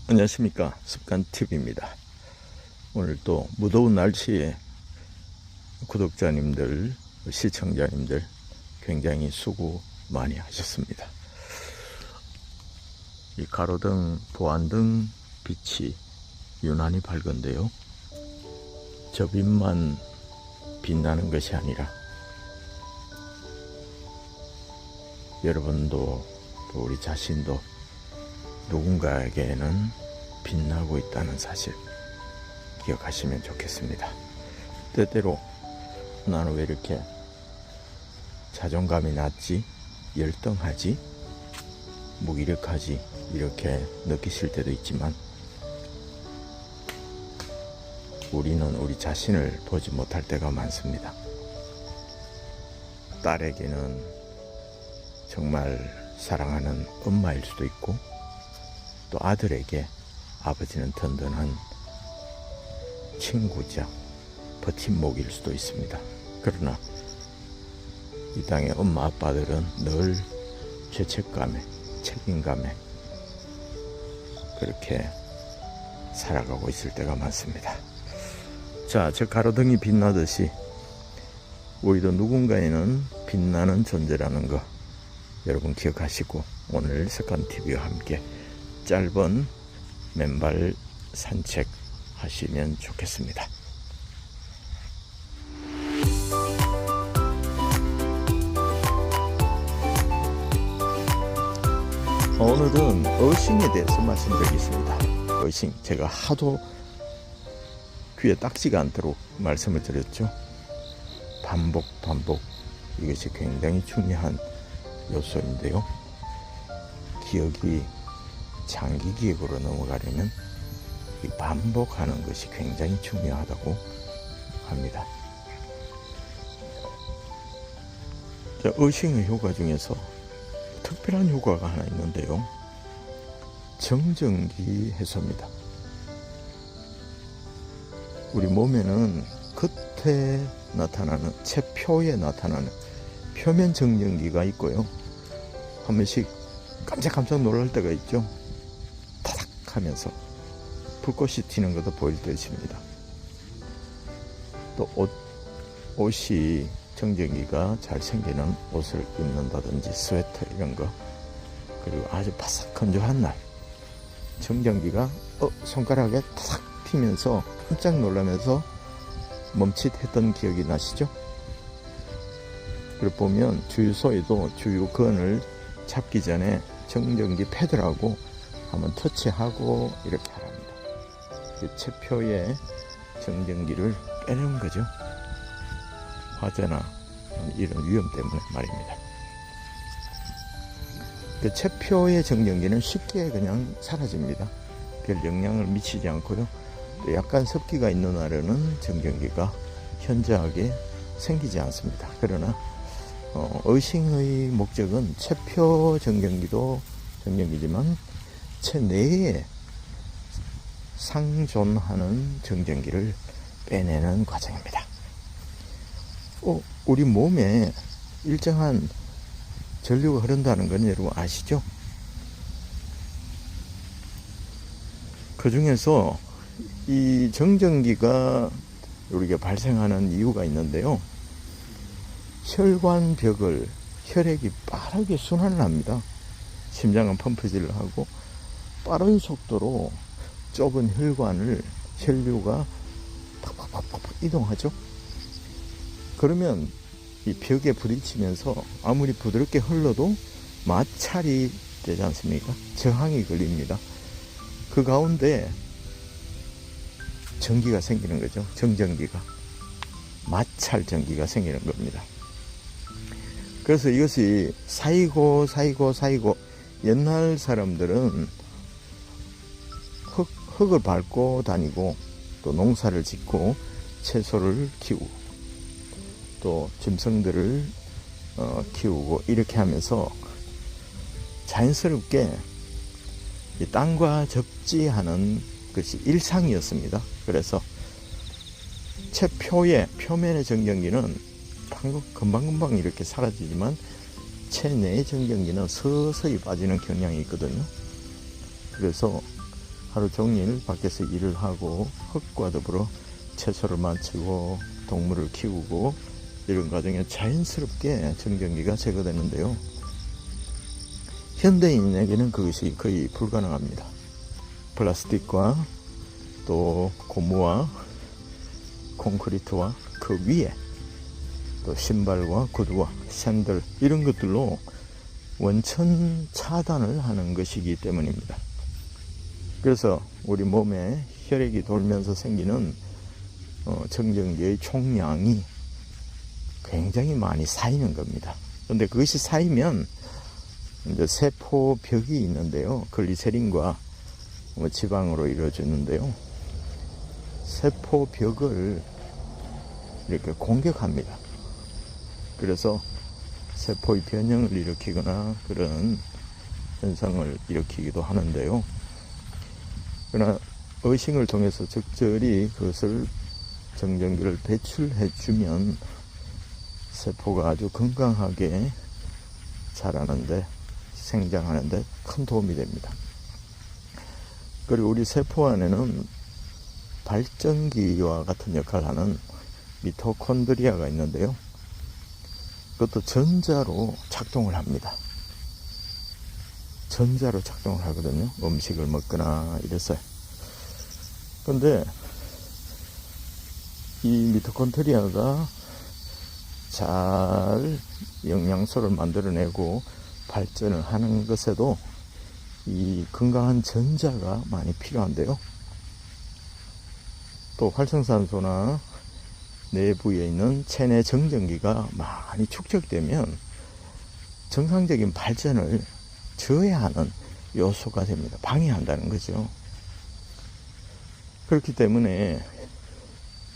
안녕하십니까, 습관TV입니다. 오늘 또 무더운 날씨에 구독자님들, 시청자님들 굉장히 수고 많이 하셨습니다. 이 가로등, 보안등 빛이 유난히 밝은데요, 저 빛만 빛나는 것이 아니라 여러분도 또 우리 자신도 누군가에게는 빛나고 있다는 사실 기억하시면 좋겠습니다. 때때로 나는 왜 이렇게 자존감이 낮지, 열등하지, 무기력하지 이렇게 느끼실 때도 있지만 우리는 우리 자신을 보지 못할 때가 많습니다. 딸에게는 정말 사랑하는 엄마일 수도 있고, 또 아들에게 아버지는 든든한 친구자, 버팀목일 수도 있습니다. 그러나 이 땅의 엄마 아빠들은 늘 죄책감에, 책임감에 그렇게 살아가고 있을 때가 많습니다. 자, 저 가로등이 빛나듯이 우리도 누군가에는 빛나는 존재라는 거 여러분 기억하시고, 오늘 습관TV와 함께 짧은 맨발 산책 하시면 좋겠습니다. 오늘은 어싱에 대해서 말씀드리겠습니다. 어싱, 제가 하도 귀에 딱지가 않도록 말씀을 드렸죠. 반복 이것이 굉장히 중요한 요소인데요, 기억이 장기 기억으로 넘어가려면 이 반복하는 것이 굉장히 중요하다고 합니다. 자, 어싱의 효과 중에서 특별한 효과가 하나 있는데요, 정전기 해소입니다. 우리 몸에는 겉에 나타나는, 체표에 나타나는 표면 정전기가 있고요, 한 번씩 깜짝 놀랄 때가 있죠. 타닥 하면서 불꽃이 튀는 것도 보일 것입니다. 또 옷이 정전기가 잘 생기는 옷을 입는다든지 스웨터 이런 거, 그리고 아주 바삭 건조한 날 정전기가 손가락에 타닥 튀면서 깜짝 놀라면서 멈칫했던 기억이 나시죠? 그리고 보면 주유소에도 주유건을 잡기 전에 정전기 패드라고 한번 터치하고 이렇게 하랍니다. 그 체표의 정전기를 빼내는 거죠. 화재나 이런 위험 때문에 말입니다. 그 체표의 정전기는 쉽게 그냥 사라집니다. 별 영향을 미치지 않고요. 또 약간 습기가 있는 날에는 정전기가 현저하게 생기지 않습니다. 그러나 어싱의 목적은 체표 정전기도 정전기지만 체내에 상존하는 정전기를 빼내는 과정입니다. 우리 몸에 일정한 전류가 흐른다는 건 여러분 아시죠? 그 중에서 이 정전기가 우리가 발생하는 이유가 있는데요, 혈관벽을 혈액이 빠르게 순환을 합니다. 심장은 펌프질을 하고 빠른 속도로 좁은 혈관을 혈류가 팍팍팍팍 이동하죠. 그러면 이 벽에 부딪히면서 아무리 부드럽게 흘러도 마찰이 되지 않습니까? 저항이 걸립니다. 그 가운데 전기가 생기는 거죠. 정전기가, 마찰 전기가 생기는 겁니다. 그래서 이것이 쌓이고 옛날 사람들은 흙을 밟고 다니고, 또 농사를 짓고 채소를 키우고 또 짐승들을 키우고 이렇게 하면서 자연스럽게 이 땅과 접지하는 것이 일상이었습니다. 그래서 체표의 표면의 정전기는 금방금방 이렇게 사라지지만 체내의 정전기는 서서히 빠지는 경향이 있거든요. 그래서 하루 종일 밖에서 일을 하고 흙과 더불어 채소를 만지고 동물을 키우고 이런 과정에 자연스럽게 정전기가 제거되는데요. 현대인에게는 그것이 거의 불가능합니다. 플라스틱과 또 고무와 콘크리트와 그 위에 또 신발과 구두와 샌들 이런 것들로 원천 차단을 하는 것이기 때문입니다. 그래서 우리 몸에 혈액이 돌면서 생기는 정전기의 총량이 굉장히 많이 쌓이는 겁니다. 그런데 그것이 쌓이면 이제 세포벽이 있는데요. 글리세린과 지방으로 이루어지는데요. 세포벽을 이렇게 공격합니다. 그래서 세포의 변형을 일으키거나 그런 현상을 일으키기도 하는데요. 그러나 의식을 통해서 적절히 그것을 정전기를 배출해 주면 세포가 아주 건강하게 자라는데 생장하는데 큰 도움이 됩니다. 그리고 우리 세포 안에는 발전기와 같은 역할을 하는 미토콘드리아가 있는데요. 그것도 전자로 작동을 합니다. 전자로 작동을 하거든요. 음식을 먹거나 이래서요. 그런데 이 미토콘드리아가 잘 영양소를 만들어내고 발전을 하는 것에도 이 건강한 전자가 많이 필요한데요. 또 활성산소나 내부에 있는 체내 정전기가 많이 축적되면 정상적인 발전을 저해하는 요소가 됩니다. 방해한다는 거죠. 그렇기 때문에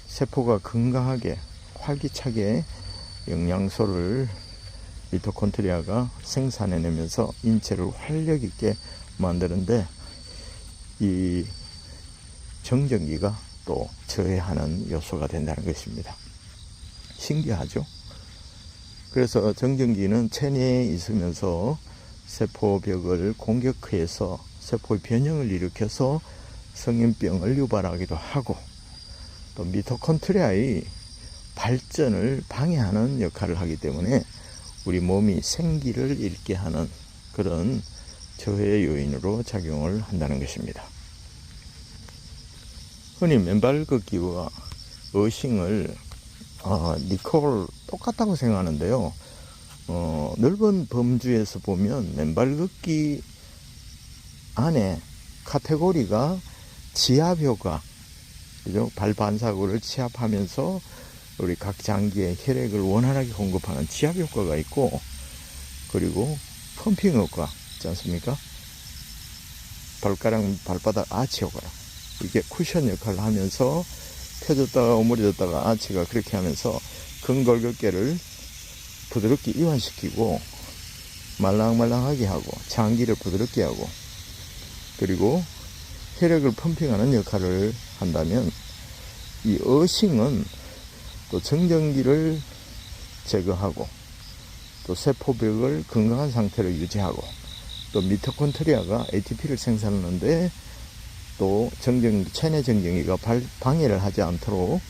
세포가 건강하게 활기차게 영양소를 미토콘드리아가 생산해내면서 인체를 활력 있게 만드는데 이 정전기가 또 저해하는 요소가 된다는 것입니다. 신기하죠? 그래서 정전기는 체내에 있으면서 세포벽을 공격해서 세포의 변형을 일으켜서 성인병을 유발하기도 하고 또 미토콘드리아의 발전을 방해하는 역할을 하기 때문에 우리 몸이 생기를 잃게 하는 그런 저해 요인으로 작용을 한다는 것입니다. 흔히 맨발 걷기와 어싱을 니콜 똑같다고 생각하는데요. 넓은 범주에서 보면 맨발 걷기 안에 카테고리가 지압효과, 그죠? 발 반사구를 지압하면서 우리 각 장기에 혈액을 원활하게 공급하는 지압 효과가 있고, 그리고 펌핑 효과 있지 않습니까? 발바닥 아치 효과. 이게 쿠션 역할을 하면서 펴졌다가 오므려졌다가 아치가 그렇게 하면서 근골격계를 부드럽게 이완시키고 말랑말랑하게 하고 장기를 부드럽게 하고 그리고 혈액을 펌핑하는 역할을 한다면 이 어싱은 또 정전기를 제거하고 또 세포벽을 건강한 상태로 유지하고 또 미토콘드리아가 ATP를 생산하는데 또 체내 정전기가 방해를 하지 않도록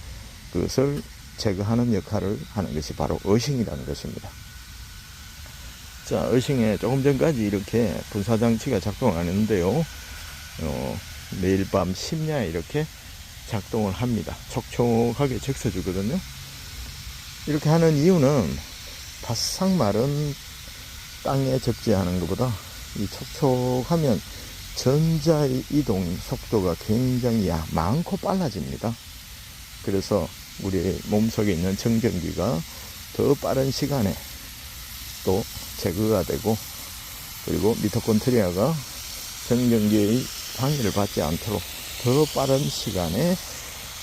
그것을 제거하는 역할을 하는 것이 바로 어싱이라는 것입니다. 자, 어싱에 조금 전까지 이렇게 분사장치가 작동을 하는데요. 매일 밤 심야에 이렇게 작동을 합니다. 촉촉하게 적셔주거든요. 이렇게 하는 이유는 바싹 마른 땅에 적재하는 것보다 이 촉촉하면 전자의 이동 속도가 굉장히 많고 빨라집니다. 그래서 우리 몸속에 있는 정전기가 더 빠른 시간에 또 제거가 되고 그리고 미토콘드리아가 정전기의 방해를 받지 않도록 더 빠른 시간에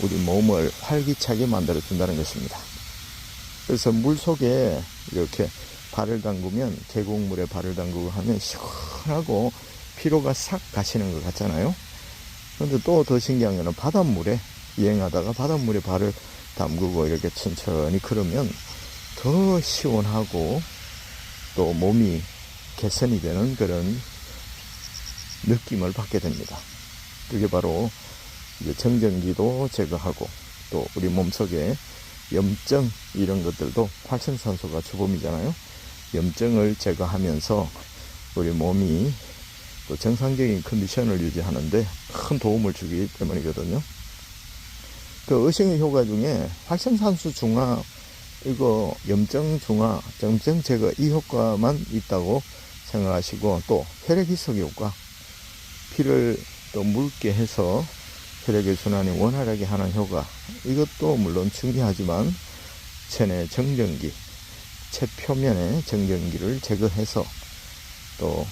우리 몸을 활기차게 만들어 준다는 것입니다. 그래서 물 속에 이렇게 발을 담그면 계곡물에 발을 담그고 하면 시원하고 피로가 싹 가시는 것 같잖아요. 그런데 또 더 신기한 거는 바닷물에 여행하다가 바닷물에 발을 담그고 이렇게 천천히 걸으면 더 시원하고 또 몸이 개선이 되는 그런 느낌을 받게 됩니다. 그게 바로 이제 정전기도 제거하고 또 우리 몸속에 염증 이런 것들도 활성산소가 주범이잖아요. 염증을 제거하면서 우리 몸이 또 정상적인 컨디션을 유지하는데 큰 도움을 주기 때문이거든요. 그 의식의 효과 중에 활성산소 중화, 이거 염증 중화, 염증 제거 이 효과만 있다고 생각하시고, 또 혈액 희석 효과, 피를 또 묽게 해서 혈액의 순환이 원활하게 하는 효과, 이것도 물론 중요하지만 체내 정전기, 체 표면의 정전기를 제거해서 또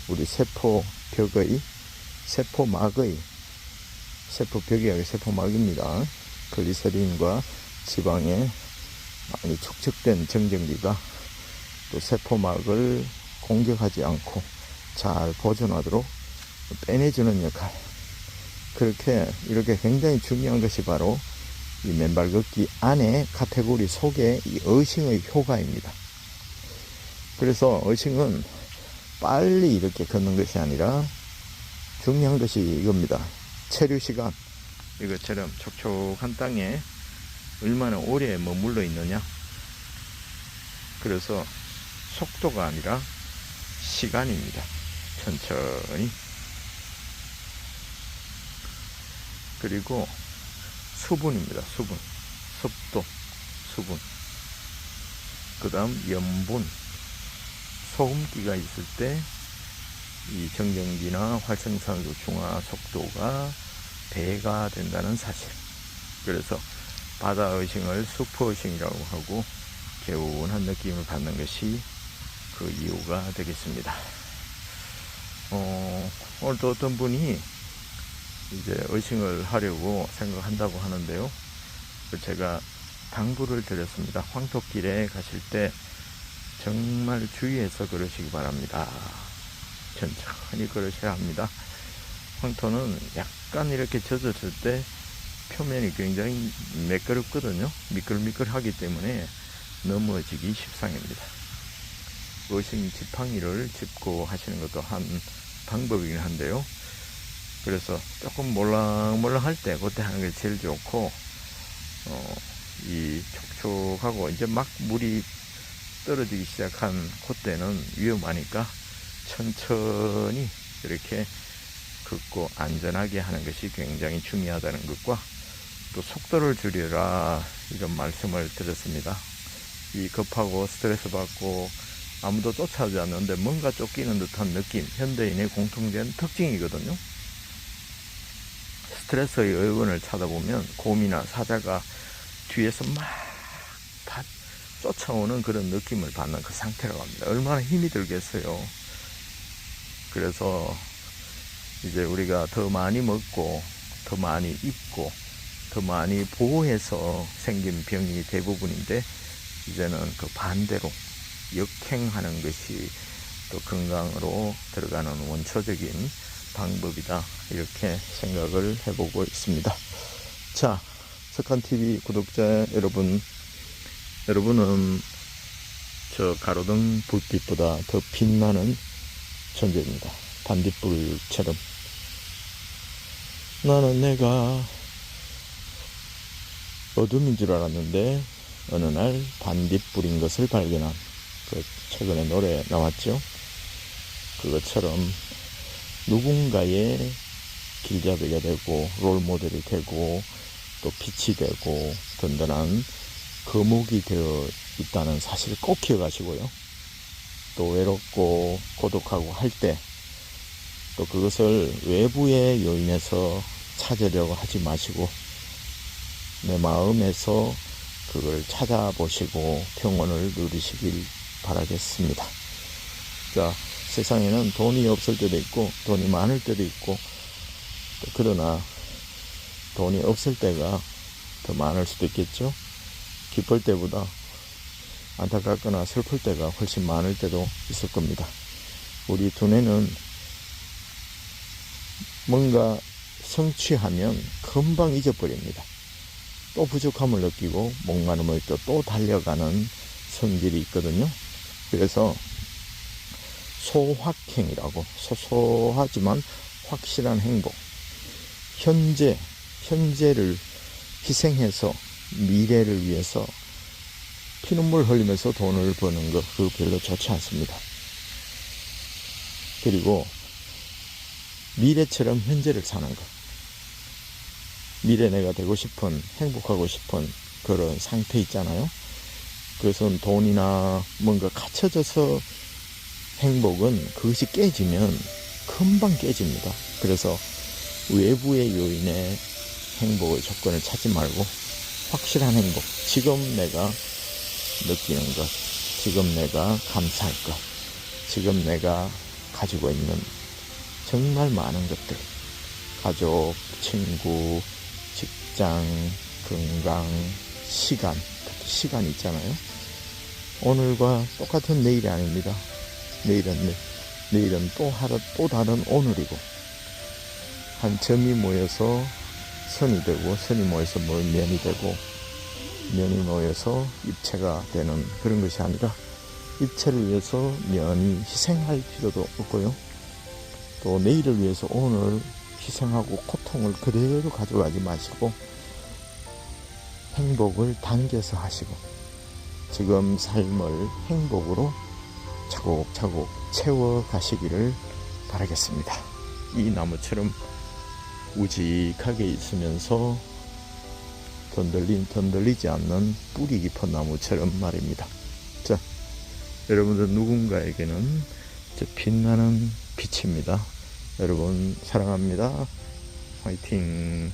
우리 세포벽의, 세포막의, 세포벽이 아니라 세포막입니다. 글리세린과 지방에 많이 축적된 정전기가 또 세포막을 공격하지 않고 잘 보존하도록 빼내주는 역할. 그렇게 이렇게 굉장히 중요한 것이 바로 이 맨발 걷기 안에 카테고리 속에 이 어싱의 효과입니다. 그래서 어싱은 빨리 이렇게 걷는 것이 아니라 중요한 것이 이겁니다. 체류 시간. 이것처럼 촉촉한 땅에 얼마나 오래 머물러 있느냐. 그래서 속도가 아니라 시간입니다. 천천히. 그리고 수분입니다. 수분, 습도, 수분. 그 다음 염분. 소음기가 있을 때 이 정전기나 활성산소 중화 속도가 배가 된다는 사실. 그래서 바다 어싱을 수프 어싱이라고 하고 개운한 느낌을 받는 것이 그 이유가 되겠습니다. 오늘도 어떤 분이 이제 어싱을 하려고 생각한다고 하는데요. 제가 당부를 드렸습니다. 황토길에 가실 때 정말 주의해서 걸으시기 바랍니다. 천천히 걸으셔야 합니다. 황토는 약간 이렇게 젖었을 때 표면이 굉장히 매끄럽거든요. 미끌미끌하기 때문에 넘어지기 십상입니다. 어싱 지팡이를 짚고 하시는 것도 한 방법이긴 한데요. 그래서 조금 몰랑몰랑 할 때 그때 하는 게 제일 좋고, 이 촉촉하고 이제 막 물이 떨어지기 시작한 그때는 위험하니까 천천히 이렇게 걷고 안전하게 하는 것이 굉장히 중요하다는 것과, 또 속도를 줄여라 이런 말씀을 드렸습니다. 이 급하고 스트레스 받고 아무도 쫓아오지 않는데 뭔가 쫓기는 듯한 느낌, 현대인의 공통된 특징이거든요. 스트레스의 의원을 찾아보면 곰이나 사자가 뒤에서 막 다 쫓아오는 그런 느낌을 받는 그 상태라고 합니다. 얼마나 힘이 들겠어요. 그래서 이제 우리가 더 많이 먹고 더 많이 입고 더 많이 보호해서 생긴 병이 대부분인데, 이제는 그 반대로 역행하는 것이 또 건강으로 들어가는 원초적인 방법이다, 이렇게 생각을 해보고 있습니다. 자, 석한TV 구독자 여러분, 여러분은 저 가로등 불빛보다 더 빛나는 존재입니다. 반딧불처럼. 나는 내가 어둠인 줄 알았는데 어느 날 반딧불인 것을 발견한, 그 최근에 노래 나왔죠. 그것처럼 누군가의 길잡이가 되고 롤모델이 되고 또 빛이 되고 든든한 거목이 되어 있다는 사실을 꼭 기억하시고요. 또 외롭고 고독하고 할 때 또 그것을 외부의 요인에서 찾으려고 하지 마시고 내 마음에서 그걸 찾아보시고 평온을 누리시길 바라겠습니다. 자, 세상에는 돈이 없을 때도 있고 돈이 많을 때도 있고, 그러나 돈이 없을 때가 더 많을 수도 있겠죠. 기쁠 때보다 안타깝거나 슬플 때가 훨씬 많을 때도 있을 겁니다. 우리 두뇌는 뭔가 성취하면 금방 잊어버립니다. 또 부족함을 느끼고 목마름을 또 달려가는 성질이 있거든요. 그래서 소확행이라고, 소소하지만 확실한 행복, 현재를 희생해서 미래를 위해서 피눈물 흘리면서 돈을 버는 거, 그거 별로 좋지 않습니다. 그리고 미래처럼 현재를 사는 것. 미래 내가 되고 싶은, 행복하고 싶은 그런 상태 있잖아요. 그래서 돈이나 뭔가 갖춰져서 행복은 그것이 깨지면 금방 깨집니다. 그래서 외부의 요인에 행복의 조건을 찾지 말고 확실한 행복, 지금 내가 느끼는 것, 지금 내가 감사할 것, 지금 내가 가지고 있는 정말 많은 것들, 가족, 친구, 직장, 건강, 시간, 특히 시간 있잖아요. 오늘과 똑같은 내일이 아닙니다. 내일은 또 다른 오늘이고, 한 점이 모여서 선이 되고, 선이 모여서 면이 되고, 면이 모여서 입체가 되는 그런 것이 아니라, 입체를 위해서 면이 희생할 필요도 없고요. 또 내일을 위해서 오늘 희생하고 고통을 그대로 가져가지 마시고 행복을 당겨서 하시고 지금 삶을 행복으로 차곡차곡 채워가시기를 바라겠습니다. 이 나무처럼 우직하게 있으면서 던들리지 않는 뿌리 깊은 나무처럼 말입니다. 자, 여러분들 누군가에게는 빛나는 빛입니다. 여러분 사랑합니다. 화이팅!